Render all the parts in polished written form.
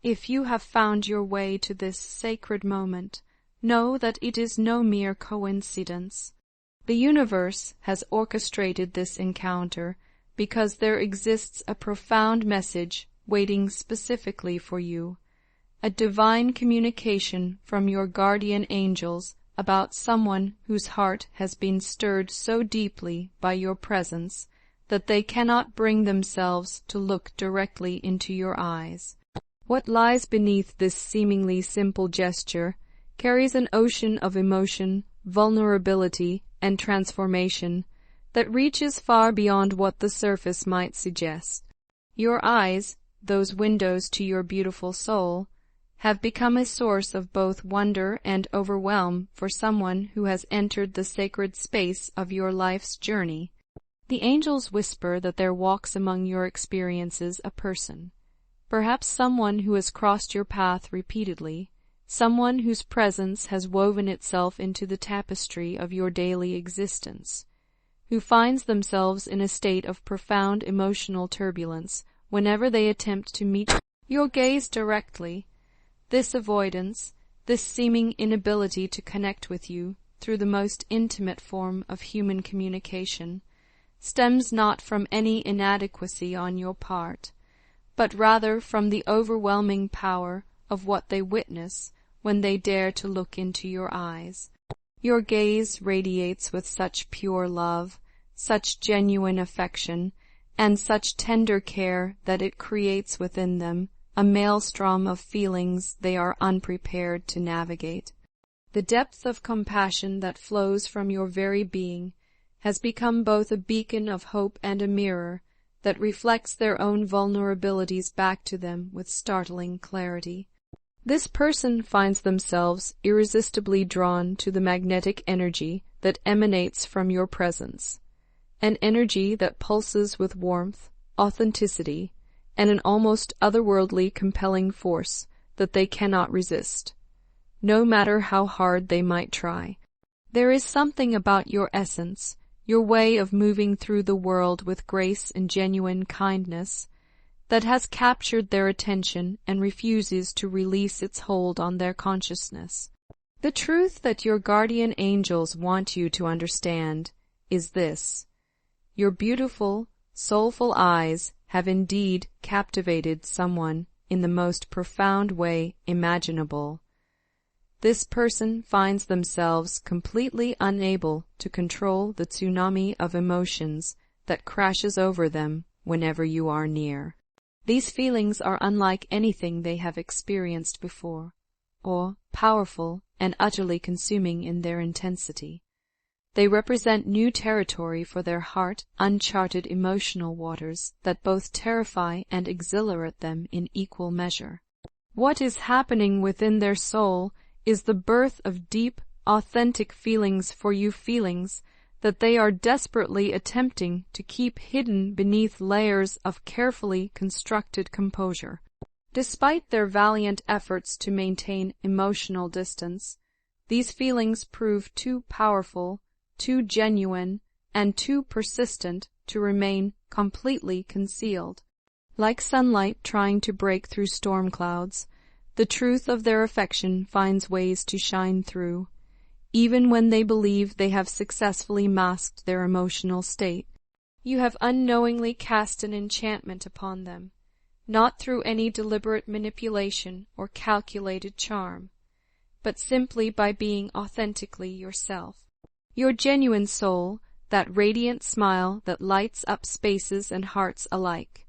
If you have found your way to this sacred moment, know that it is no mere coincidence. The universe has orchestrated this encounter because there exists a profound message waiting specifically for you, a divine communication from your guardian angels about someone whose heart has been stirred so deeply by your presence that they cannot bring themselves to look directly into your eyes. What lies beneath this seemingly simple gesture carries an ocean of emotion, vulnerability, and transformation that reaches far beyond what the surface might suggest. Your eyes, those windows to your beautiful soul, have become a source of both wonder and overwhelm for someone who has entered the sacred space of your life's journey. The angels whisper that there walks among your experiences a person, perhaps someone who has crossed your path repeatedly, someone whose presence has woven itself into the tapestry of your daily existence, who finds themselves in a state of profound emotional turbulence whenever they attempt to meet your gaze directly. This avoidance, this seeming inability to connect with you through the most intimate form of human communication, stems not from any inadequacy on your part, but rather from the overwhelming power of what they witness when they dare to look into your eyes. Your gaze radiates with such pure love, such genuine affection, and such tender care that it creates within them a maelstrom of feelings they are unprepared to navigate. The depth of compassion that flows from your very being has become both a beacon of hope and a mirror that reflects their own vulnerabilities back to them with startling clarity. This person finds themselves irresistibly drawn to the magnetic energy that emanates from your presence, an energy that pulses with warmth, authenticity, and an almost otherworldly compelling force that they cannot resist, no matter how hard they might try. There is something about your essence, your way of moving through the world with grace and genuine kindness, that has captured their attention and refuses to release its hold on their consciousness. The truth that your guardian angels want you to understand is this: your beautiful, soulful eyes have indeed captivated someone in the most profound way imaginable. This person finds themselves completely unable to control the tsunami of emotions that crashes over them whenever you are near. These feelings are unlike anything they have experienced before, or powerful and utterly consuming in their intensity. They represent new territory for their heart, uncharted emotional waters that both terrify and exhilarate them in equal measure. What is happening within their soul is the birth of deep, authentic feelings for you, feelings that they are desperately attempting to keep hidden beneath layers of carefully constructed composure. Despite their valiant efforts to maintain emotional distance, these feelings prove too powerful, too genuine, and too persistent to remain completely concealed. Like sunlight trying to break through storm clouds, the truth of their affection finds ways to shine through, even when they believe they have successfully masked their emotional state. You have unknowingly cast an enchantment upon them, not through any deliberate manipulation or calculated charm, but simply by being authentically yourself. Your genuine soul, that radiant smile that lights up spaces and hearts alike,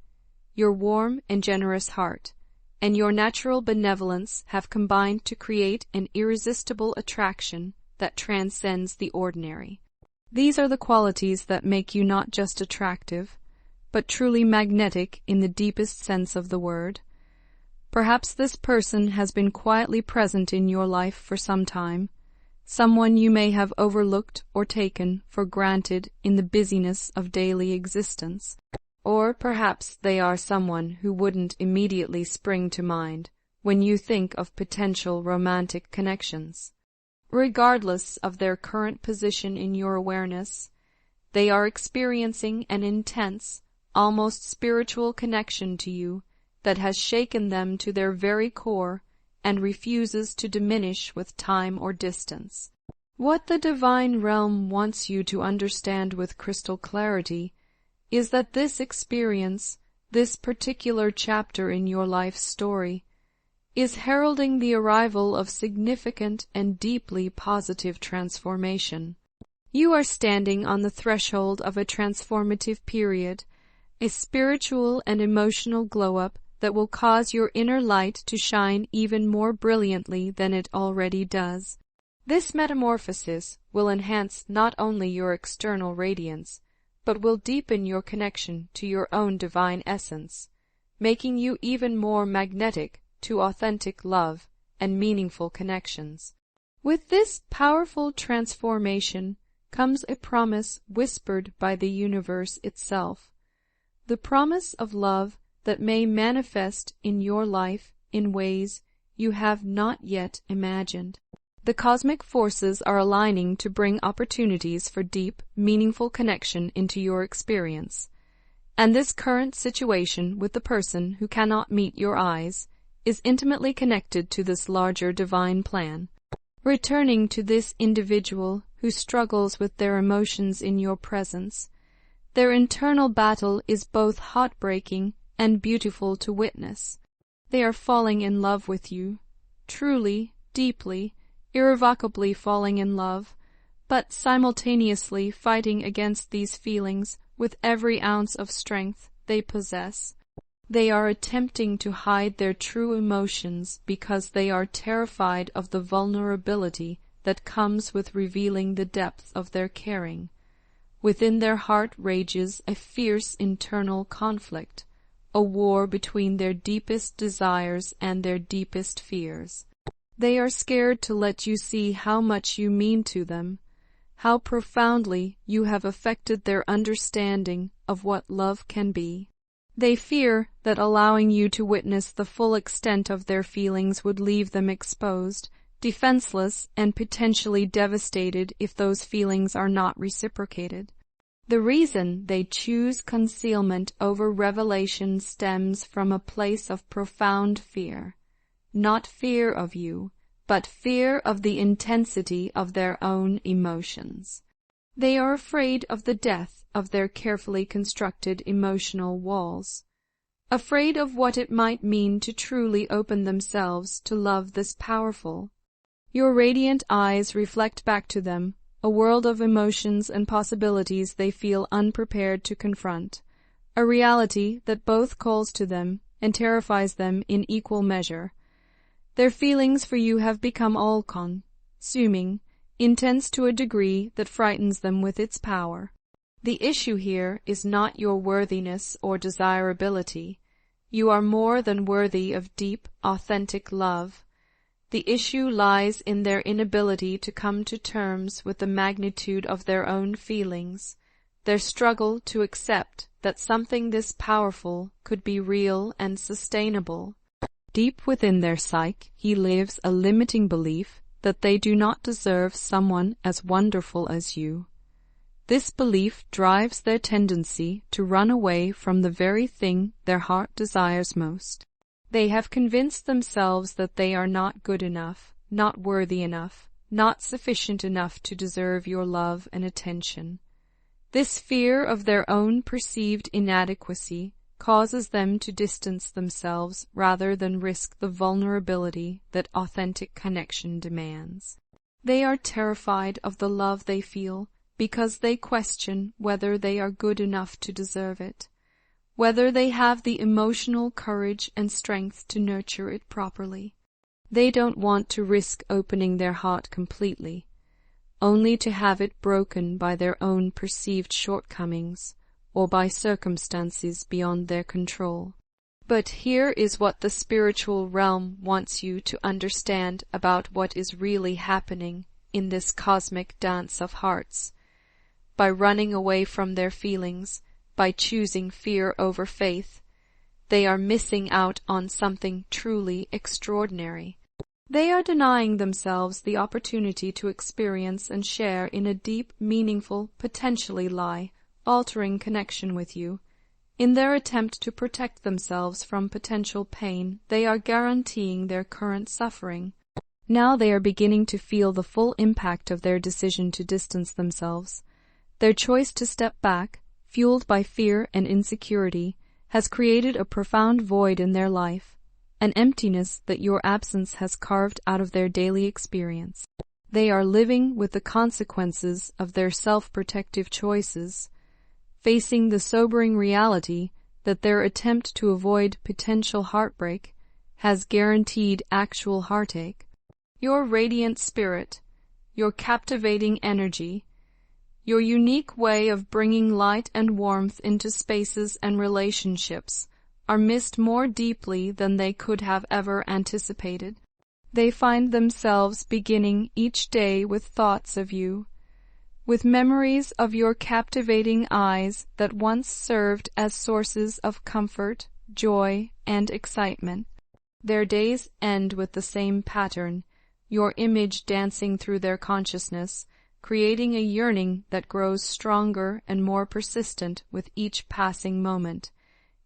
your warm and generous heart, and your natural benevolence have combined to create an irresistible attraction that transcends the ordinary. These are the qualities that make you not just attractive, but truly magnetic in the deepest sense of the word. Perhaps this person has been quietly present in your life for some time, someone you may have overlooked or taken for granted in the busyness of daily existence. Or perhaps they are someone who wouldn't immediately spring to mind when you think of potential romantic connections. Regardless of their current position in your awareness, they are experiencing an intense, almost spiritual connection to you that has shaken them to their very core and refuses to diminish with time or distance. What the divine realm wants you to understand with crystal clarity is that this experience, this particular chapter in your life's story, is heralding the arrival of significant and deeply positive transformation. You are standing on the threshold of a transformative period, a spiritual and emotional glow-up that will cause your inner light to shine even more brilliantly than it already does. This metamorphosis will enhance not only your external radiance, but will deepen your connection to your own divine essence, making you even more magnetic to authentic love and meaningful connections. With this powerful transformation comes a promise whispered by the universe itself, the promise of love that may manifest in your life in ways you have not yet imagined. The cosmic forces are aligning to bring opportunities for deep, meaningful connection into your experience. And this current situation with the person who cannot meet your eyes is intimately connected to this larger divine plan. Returning to this individual who struggles with their emotions in your presence, their internal battle is both heartbreaking and beautiful to witness. They are falling in love with you, truly, deeply, irrevocably falling in love, but simultaneously fighting against these feelings with every ounce of strength they possess. They are attempting to hide their true emotions because they are terrified of the vulnerability that comes with revealing the depth of their caring. Within their heart rages a fierce internal conflict, a war between their deepest desires and their deepest fears. They are scared to let you see how much you mean to them, how profoundly you have affected their understanding of what love can be. They fear that allowing you to witness the full extent of their feelings would leave them exposed, defenseless, and potentially devastated if those feelings are not reciprocated. The reason they choose concealment over revelation stems from a place of profound fear. Not fear of you, but fear of the intensity of their own emotions. They are afraid of the death of their carefully constructed emotional walls, afraid of what it might mean to truly open themselves to love this powerful. Your radiant eyes reflect back to them a world of emotions and possibilities they feel unprepared to confront, a reality that both calls to them and terrifies them in equal measure. Their feelings for you have become all-consuming, intense to a degree that frightens them with its power. The issue here is not your worthiness or desirability. You are more than worthy of deep, authentic love. The issue lies in their inability to come to terms with the magnitude of their own feelings, their struggle to accept that something this powerful could be real and sustainable. Deep within their psyche lives a limiting belief that they do not deserve someone as wonderful as you. This belief drives their tendency to run away from the very thing their heart desires most. They have convinced themselves that they are not good enough, not worthy enough, not sufficient enough to deserve your love and attention. This fear of their own perceived inadequacy causes them to distance themselves rather than risk the vulnerability that authentic connection demands. They are terrified of the love they feel because they question whether they are good enough to deserve it, whether they have the emotional courage and strength to nurture it properly. They don't want to risk opening their heart completely, only to have it broken by their own perceived shortcomings or by circumstances beyond their control. But here is what the spiritual realm wants you to understand about what is really happening in this cosmic dance of hearts. By running away from their feelings, by choosing fear over faith, they are missing out on something truly extraordinary. They are denying themselves the opportunity to experience and share in a deep, meaningful, potentially life-altering connection with you, In their attempt to protect themselves from potential pain, they are guaranteeing their current suffering. Now they are beginning to feel the full impact of their decision to distance themselves. Their choice to step back, fueled by fear and insecurity, has created a profound void in their life, an emptiness that your absence has carved out of their daily experience. They are living with the consequences of their self-protective choices, facing the sobering reality that their attempt to avoid potential heartbreak has guaranteed actual heartache. Your radiant spirit, your captivating energy, your unique way of bringing light and warmth into spaces and relationships are missed more deeply than they could have ever anticipated. They find themselves beginning each day with thoughts of you, with memories of your captivating eyes that once served as sources of comfort, joy, and excitement. Their days end with the same pattern, your image dancing through their consciousness, creating a yearning that grows stronger and more persistent with each passing moment.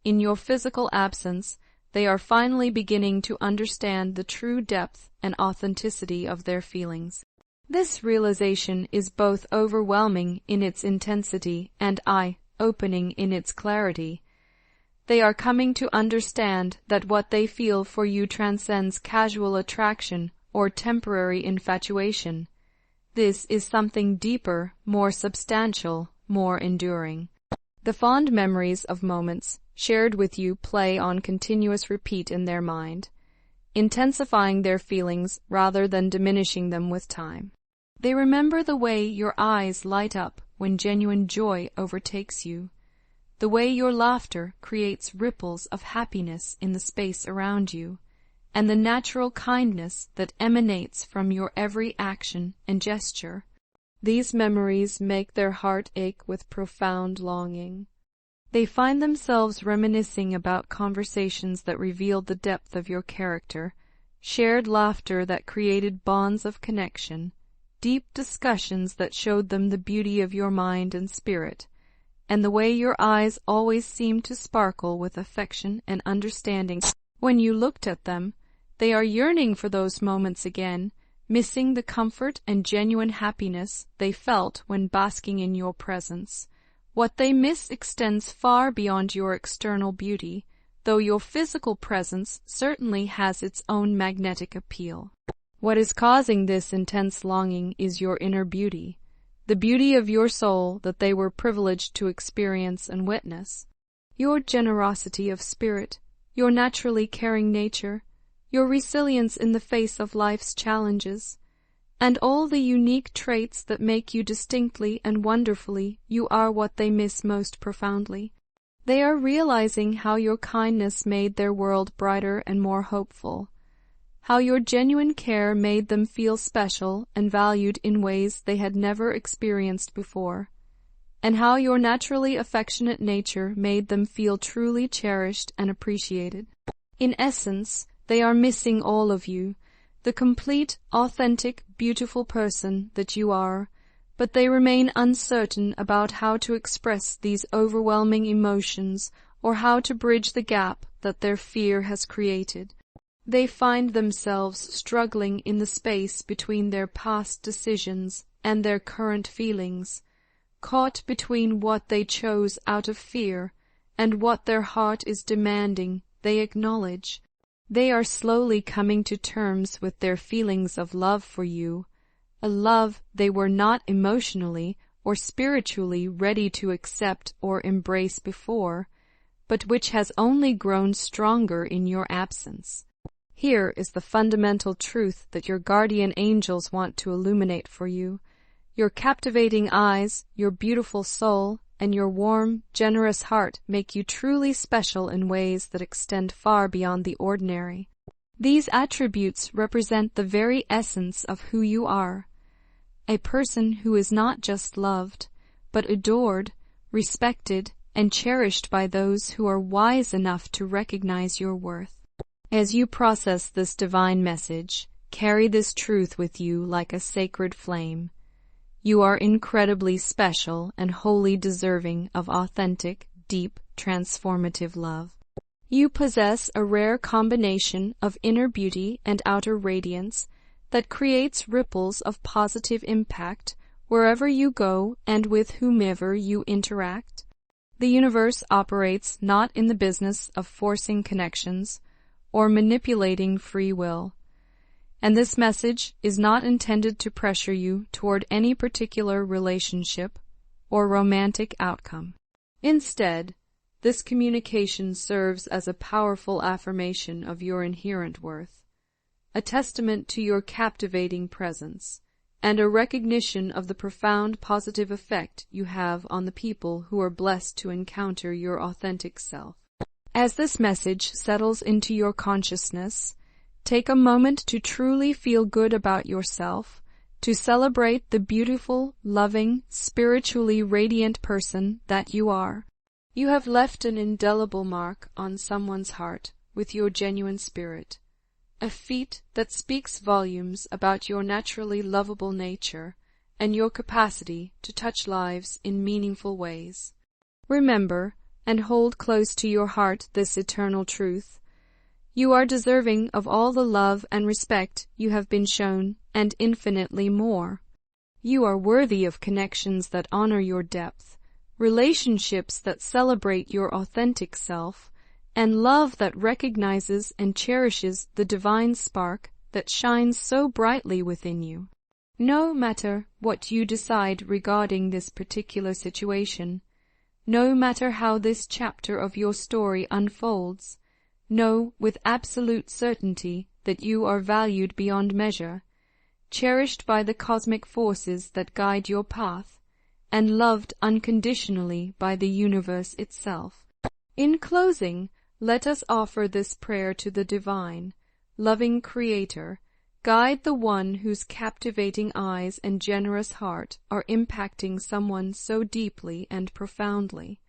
In your physical absence, they are finally beginning to understand the true depth and authenticity of their feelings. This realization is both overwhelming in its intensity and eye-opening in its clarity. They are coming to understand that what they feel for you transcends casual attraction or temporary infatuation. This is something deeper, more substantial, more enduring. The fond memories of moments shared with you play on continuous repeat in their mind, intensifying their feelings rather than diminishing them with time. They remember the way your eyes light up when genuine joy overtakes you, the way your laughter creates ripples of happiness in the space around you, and the natural kindness that emanates from your every action and gesture. These memories make their heart ache with profound longing. They find themselves reminiscing about conversations that revealed the depth of your character, shared laughter that created bonds of connection, deep discussions that showed them the beauty of your mind and spirit, and the way your eyes always seemed to sparkle with affection and understanding when you looked at them. They are yearning for those moments again, missing the comfort and genuine happiness they felt when basking in your presence. What they miss extends far beyond your external beauty, though your physical presence certainly has its own magnetic appeal. What is causing this intense longing is your inner beauty, the beauty of your soul that they were privileged to experience and witness. Your generosity of spirit, your naturally caring nature, your resilience in the face of life's challenges, and all the unique traits that make you distinctly and wonderfully, you are what they miss most profoundly. They are realizing how your kindness made their world brighter and more hopeful, how your genuine care made them feel special and valued in ways they had never experienced before, and how your naturally affectionate nature made them feel truly cherished and appreciated. In essence, they are missing all of you, the complete, authentic, beautiful person that you are, but they remain uncertain about how to express these overwhelming emotions or how to bridge the gap that their fear has created. They find themselves struggling in the space between their past decisions and their current feelings, caught between what they chose out of fear and what their heart is demanding they acknowledge. They are slowly coming to terms with their feelings of love for you, a love they were not emotionally or spiritually ready to accept or embrace before, but which has only grown stronger in your absence. Here is the fundamental truth that your guardian angels want to illuminate for you. Your captivating eyes, your beautiful soul, and your warm, generous heart make you truly special in ways that extend far beyond the ordinary. These attributes represent the very essence of who you are, a person who is not just loved, but adored, respected, and cherished by those who are wise enough to recognize your worth. As you process this divine message, carry this truth with you like a sacred flame. You are incredibly special and wholly deserving of authentic, deep, transformative love. You possess a rare combination of inner beauty and outer radiance that creates ripples of positive impact wherever you go and with whomever you interact. The universe operates not in the business of forcing connections or manipulating free will, and this message is not intended to pressure you toward any particular relationship or romantic outcome. Instead, this communication serves as a powerful affirmation of your inherent worth, a testament to your captivating presence, and a recognition of the profound positive effect you have on the people who are blessed to encounter your authentic self. As this message settles into your consciousness, take a moment to truly feel good about yourself, to celebrate the beautiful, loving, spiritually radiant person that you are. You have left an indelible mark on someone's heart with your genuine spirit, a feat that speaks volumes about your naturally lovable nature and your capacity to touch lives in meaningful ways. Remember and hold close to your heart this eternal truth. You are deserving of all the love and respect you have been shown, and infinitely more. You are worthy of connections that honor your depth, relationships that celebrate your authentic self, and love that recognizes and cherishes the divine spark that shines so brightly within you. No matter what you decide regarding this particular situation, no matter how this chapter of your story unfolds, know with absolute certainty that you are valued beyond measure, cherished by the cosmic forces that guide your path, and loved unconditionally by the universe itself. In closing, let us offer this prayer to the divine, loving Creator. Guide the one whose captivating eyes and generous heart are impacting someone so deeply and profoundly.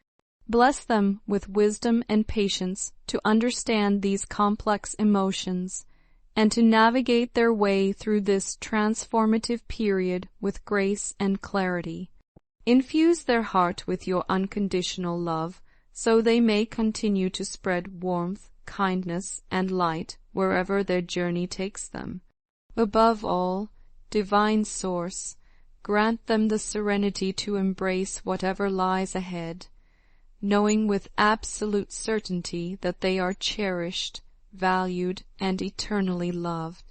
Bless them with wisdom and patience to understand these complex emotions and to navigate their way through this transformative period with grace and clarity. Infuse their heart with your unconditional love so they may continue to spread warmth, kindness, and light wherever their journey takes them. Above all, Divine Source, grant them the serenity to embrace whatever lies ahead, knowing with absolute certainty that they are cherished, valued, and eternally loved.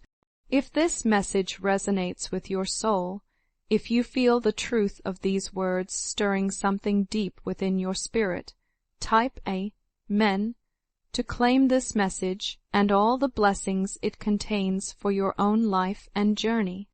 If this message resonates with your soul, if you feel the truth of these words stirring something deep within your spirit, type Amen to claim this message and all the blessings it contains for your own life and journey.